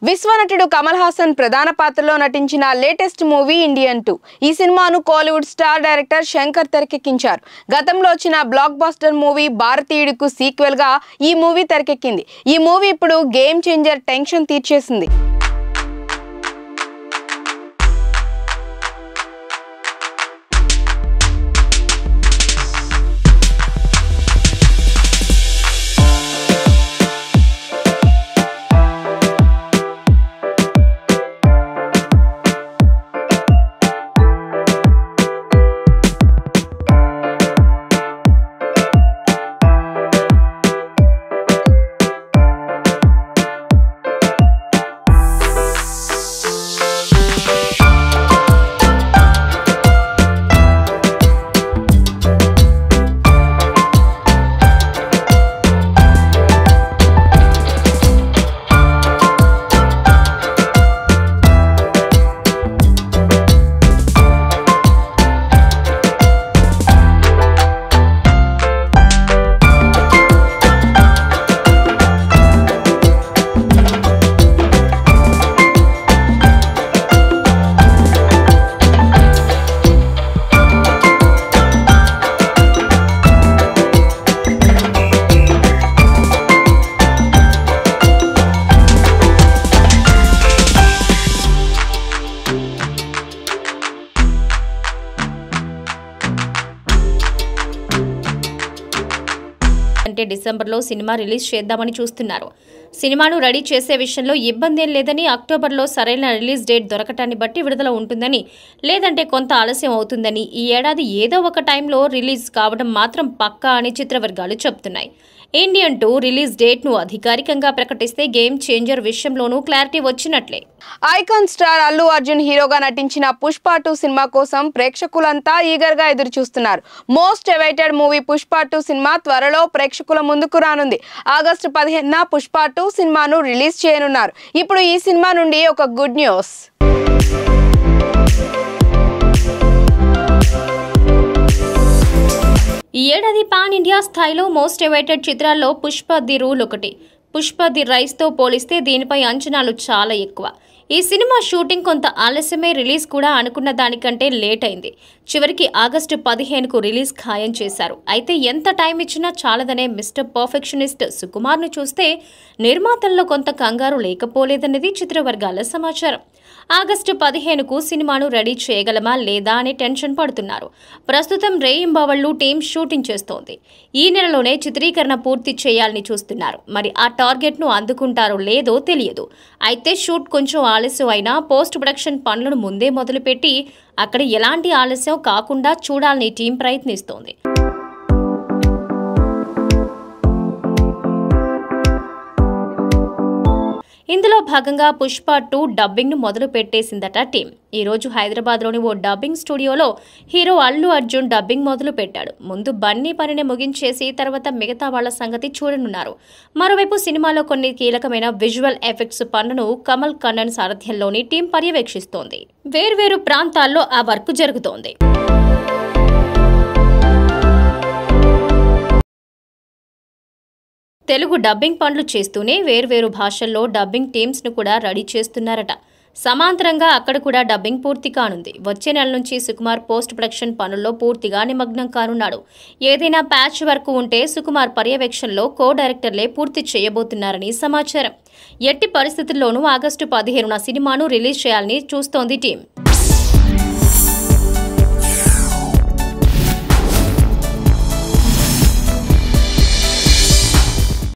విశ్వనటుడు కమల్ హాసన్ ప్రధాన పాత్రలో నటించిన లేటెస్ట్ మూవీ ఇండియన్ 2 ఈ సినిమాను కోలీవుడ్ స్టార్ డైరెక్టర్ శంకర్ తెరకెక్కించారు. గతంలో వచ్చిన బ్లాక్ బస్టర్ మూవీ భారతీయుడికు సీక్వెల్ గా ఈ మూవీ తెరకెక్కింది. ఈ మూవీ ఇప్పుడు గేమ్ చేంజర్ టెన్షన్ తీర్చేసింది. డిసెంబర్లో సినిమా రిలీజ్ చేద్దామని చూస్తున్నారు. సినిమాను రెడీ చేసే విషయంలో ఇబ్బంది ఏం లేదని, అక్టోబర్లో సరైన రిలీజ్ డేట్ దొరకటాన్ని బట్టి విడుదల ఉంటుందని, లేదంటే కొంత ఆలస్యం అవుతుందని, ఈ ఏడాది ఏదో ఒక టైంలో రిలీజ్ కావడం మాత్రం పక్కా అని చిత్రవర్గాలు చెబుతున్నాయి. ఇండియన్ 2 రిలీజ్ డేట్ ను అధికారికంగా ప్రకటిస్తే గేమ్ చేంజర్ విషయంలోనూ క్లారిటీ వచ్చినట్లే. ఐకాన్ స్టార్ అల్లు అర్జున్ హీరోగా నటించిన పుష్ప 2 సినిమా కోసం ప్రేక్షకులంతా ఈగర్ గా ఎదురు చూస్తున్నారు. Most awaited movie Pushpa 2 cinema త్వరలో ప్రేక్షకుల ముందుకు రానుంది. ఆగస్టు 15న పుష్ప 2 సినిమాను రిలీజ్ చేయనున్నారు. ఇప్పుడు ఈ సినిమా నుండి ఒక గుడ్ న్యూస్. ఈ ఏడాది పాన్ ఇండియా స్థాయిలో మోస్ట్ అవైటెడ్ చిత్రాల్లో పుష్ప ది రూల్ ఒకటి. పుష్ప ది రైస్తో పోలిస్తే దీనిపై అంచనాలు చాలా ఎక్కువ. ఈ సినిమా షూటింగ్ కొంత ఆలస్యమే, రిలీజ్ కూడా అనుకున్న దానికంటే లేట్ అయింది. చివరికి ఆగస్టు 15కు రిలీజ్ ఖాయం చేశారు. అయితే ఎంత టైం ఇచ్చినా చాలదనే మిస్టర్ పర్ఫెక్షనిస్ట్ సుకుమార్ను చూస్తే నిర్మాతల్లో కొంత కంగారు లేకపోలేదన్నది చిత్రవర్గాల సమాచారం. ఆగస్టు 15కు సినిమాను రెడీ చేయగలమా లేదా అని టెన్షన్ పడుతున్నారు. ప్రస్తుతం రేయింబవళ్లు టీం షూటింగ్ చేస్తోంది. ఈ నెలలోనే చిత్రీకరణ పూర్తి చేయాలని చూస్తున్నారు. మరి ఆ టార్గెట్ను అందుకుంటారో లేదో తెలియదు. అయితే షూట్ కొంచెం ఆలస్యం అయినా పోస్ట్ ప్రొడక్షన్ పనులను ముందే మొదలుపెట్టి అక్కడ ఎలాంటి ఆలస్యం కాకుండా చూడాలని టీం ప్రయత్నిస్తోంది. ఇందులో భాగంగా పుష్ప 2 డబ్బింగ్ ను మొదలు పెట్టేసిందట టీం. ఈ రోజు హైదరాబాద్లోని ఓ డబ్బింగ్ స్టూడియోలో హీరో అల్లు అర్జున్ డబ్బింగ్ మొదలు పెట్టాడు. ముందు బన్నీ పనిని ముగించేసి తర్వాత మిగతా వాళ్ల సంగతి చూడనున్నారు. మరోవైపు సినిమాలో కొన్ని కీలకమైన విజువల్ ఎఫెక్ట్స్ పనులను కమల్ కన్నన్ సారథ్యంలోని టీం పర్యవేక్షిస్తోంది. వేర్వేరు ప్రాంతాల్లో ఆ వర్క్ జరుగుతోంది. తెలుగు డబ్బింగ్ పనులు చేస్తూనే వేర్వేరు భాషల్లో డబ్బింగ్ టీమ్స్ ను కూడా రెడీ చేస్తున్నారట. సమాంతరంగా అక్కడ కూడా డబ్బింగ్ పూర్తి కానుంది. వచ్చే నెల నుంచి సుకుమార్ పోస్ట్ ప్రొడక్షన్ పనుల్లో పూర్తిగా నిమగ్నం కానున్నాడు. ఏదైనా ప్యాచ్ వర్క్ ఉంటే సుకుమార్ పర్యవేక్షణలో కో డైరెక్టర్లే పూర్తి చేయబోతున్నారని సమాచారం. ఎట్టి పరిస్థితుల్లోనూ ఆగస్టు 15న సినిమాను రిలీజ్ చేయాలని చూస్తోంది టీం.